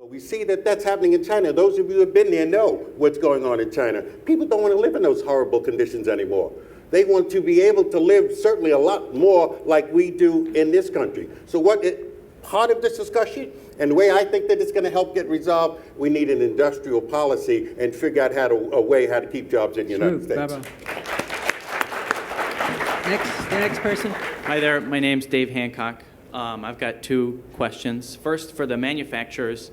We see that that's happening in China. Those of you who have been there know what's going on in China. People don't want to live in those horrible conditions anymore. They want to be able to live certainly a lot more like we do in this country. So part of this discussion, and the way I think that it's going to help get resolved, we need an industrial policy and figure out a way how to keep jobs in the United States. The next person. Hi there, my name's Dave Hancock. I've got two questions. First, for the manufacturers,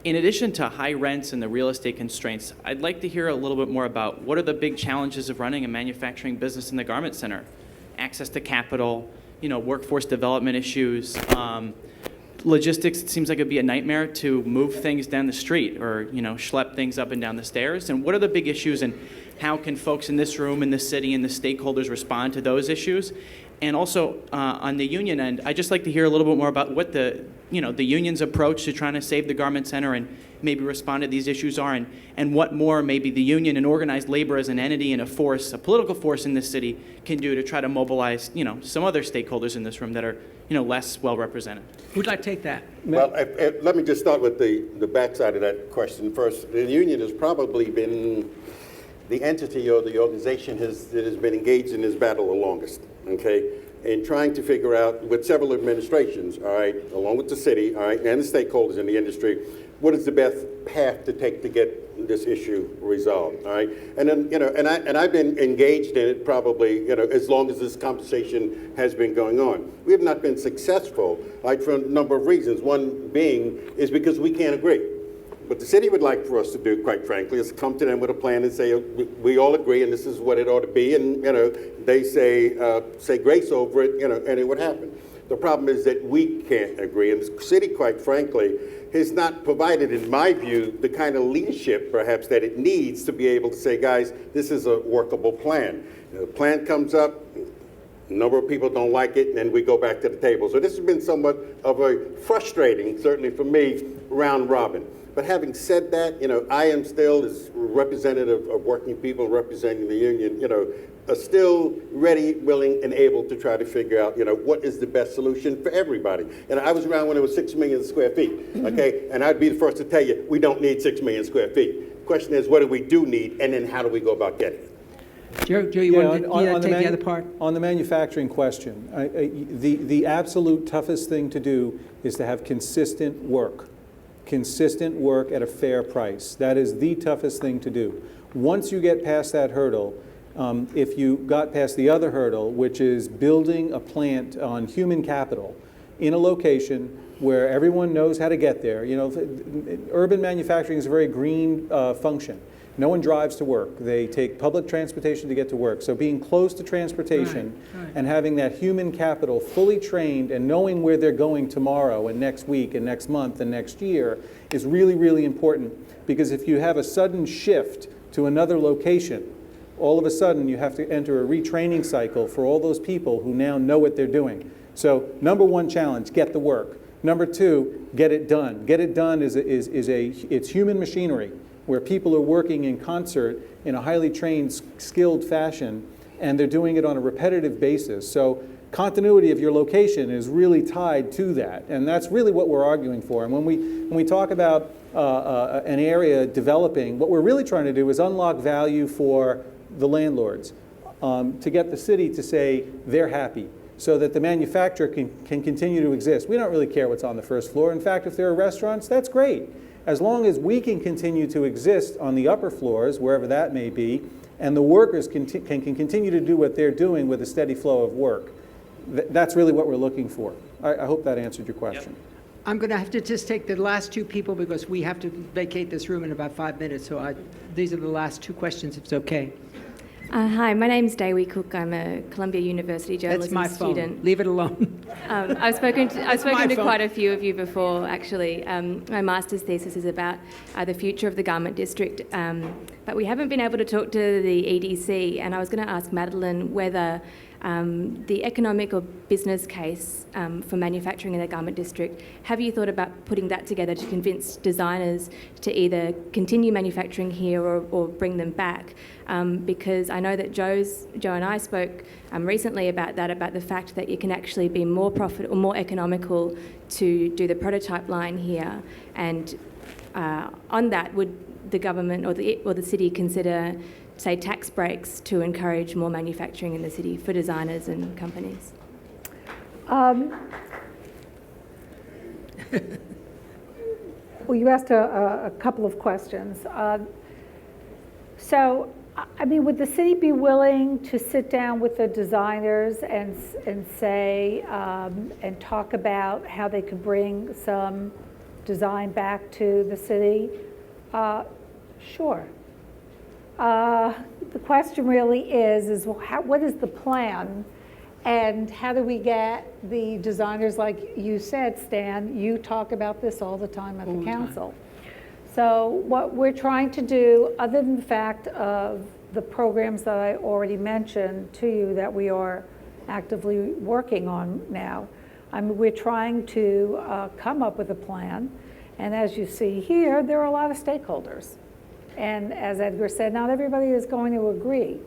in addition to high rents and the real estate constraints, I'd like to hear a little bit more about what are the big challenges of running a manufacturing business in the garment center? Access to capital, workforce development issues, logistics. It seems like it'd be a nightmare to move things down the street or schlep things up and down the stairs. And what are the big issues, and how can folks in this room, in the city, and the stakeholders respond to those issues? And also on the union end, I'd just like to hear a little bit more about what the union's approach to trying to save the garment center and maybe respond to these issues are, and what more maybe the union and organized labor as an entity and a political force in this city can do to try to mobilize, some other stakeholders in this room that are, less well represented. Who'd like to take that? Well, let me just start with the backside of that question first. The union has probably been the entity or the organization that has been engaged in this battle the longest, okay? In trying to figure out with several administrations, all right, along with the city, all right, and the stakeholders in the industry, what is the best path to take to get this issue resolved, all right? And then, and I've been engaged in it probably, as long as this conversation has been going on. We have not been successful, like for a number of reasons. One being is because we can't agree. What the city would like for us to do, quite frankly, is come to them with a plan and say, we all agree and this is what it ought to be, and they say grace over it, and it would happen. The problem is that we can't agree, and the city, quite frankly, has not provided, in my view, the kind of leadership, perhaps, that it needs to be able to say, guys, this is a workable plan. The plan comes up, a number of people don't like it, and then we go back to the table. So this has been somewhat of a frustrating, certainly for me, round robin. But having said that, I am still, as representative of working people representing the union, still ready, willing, and able to try to figure out, what is the best solution for everybody. And I was around when it was 6 million square feet, okay? And I'd be the first to tell you, we don't need 6 million square feet. The question is, what do we do need, and then how do we go about getting it? Joe, you want to take the other part? On the manufacturing question, the absolute toughest thing to do is to have consistent work at a fair price. That is the toughest thing to do. Once you get past that hurdle, if you got past the other hurdle, which is building a plant on human capital in a location where everyone knows how to get there. Urban manufacturing is a very green function. No one drives to work. They take public transportation to get to work. So being close to transportation and having that human capital fully trained and knowing where they're going tomorrow and next week and next month and next year is really, really important. Because if you have a sudden shift to another location, all of a sudden you have to enter a retraining cycle for all those people who now know what they're doing. So number one challenge, get the work. Number two, get it done. Get it done it's human machinery, where people are working in concert in a highly trained, skilled fashion, and they're doing it on a repetitive basis. So continuity of your location is really tied to that, and that's really what we're arguing for. And when we talk about an area developing, what we're really trying to do is unlock value for the landlords, to get the city to say they're happy, so that the manufacturer can continue to exist. We don't really care what's on the first floor. In fact, if there are restaurants, that's great. As long as we can continue to exist on the upper floors, wherever that may be, and the workers can continue to do what they're doing with a steady flow of work, that's really what we're looking for. I hope that answered your question. Yep. I'm going to have to just take the last two people because we have to vacate this room in about 5 minutes. So these are the last two questions, if it's okay. Hi, my name's Dawi Cook. I'm a Columbia University journalism That's my student. Phone. Leave it alone. I've spoken to quite a few of you before, actually. My master's thesis is about the future of the garment district, but we haven't been able to talk to the EDC, and I was going to ask Madeline whether the economic or business case for manufacturing in the garment district, have you thought about putting that together to convince designers to either continue manufacturing here or bring them back? Because I know that Joe and I spoke recently about that, about the fact that it can actually be more profit or more economical to do the prototype line here. And on that, would the government or the city consider, say, tax breaks to encourage more manufacturing in the city for designers and companies? Well, you asked a couple of questions. So, I mean, would the city be willing to sit down with the designers and say, and talk about how they could bring some design back to the city? Sure. The question really is well, what is the plan? And how do we get the designers, like you said, Stan, you talk about this all the time at the council. So what we're trying to do, other than the fact of the programs that I already mentioned to you that we are actively working on now, we're trying to come up with a plan. And as you see here, there are a lot of stakeholders. And as Edgar said, not everybody is going to agree.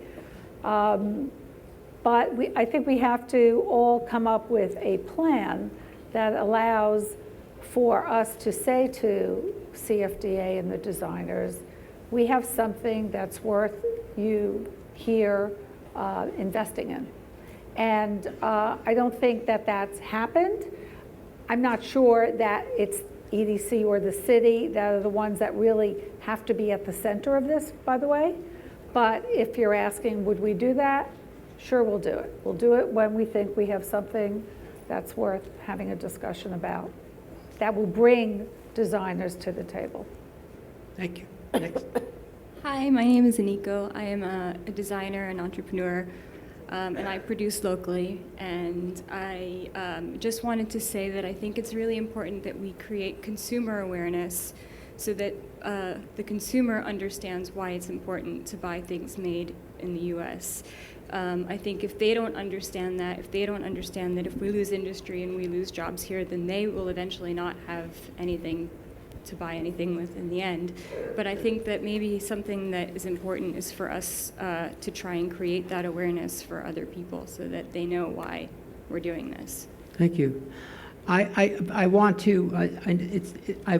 But I think we have to all come up with a plan that allows for us to say to CFDA and the designers, we have something that's worth you here investing in. And I don't think that that's happened. I'm not sure that it's EDC or the city that are the ones that really have to be at the center of this, by the way. But if you're asking, would we do that? Sure, we'll do it. We'll do it when we think we have something that's worth having a discussion about, that will bring designers to the table. Thank you. Next. Hi, my name is Aniko. I am a designer and entrepreneur, and I produce locally. And I just wanted to say that I think it's really important that we create consumer awareness so that the consumer understands why it's important to buy things made in the U.S. I think if they don't understand that, if we lose industry and we lose jobs here, then they will eventually not have anything to buy anything with in the end. But I think that maybe something that is important is for us to try and create that awareness for other people so that they know why we're doing this. Thank you. I want to,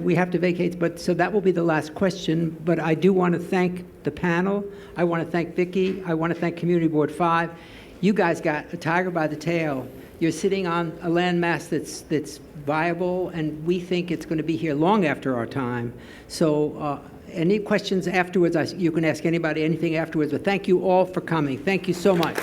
we have to vacate, but so that will be the last question, but I do want to thank the panel. I want to thank Vicki. I want to thank Community Board 5. You guys got a tiger by the tail. You're sitting on a landmass that's viable, and we think it's going to be here long after our time. So any questions afterwards, you can ask anybody anything afterwards, but thank you all for coming. Thank you so much.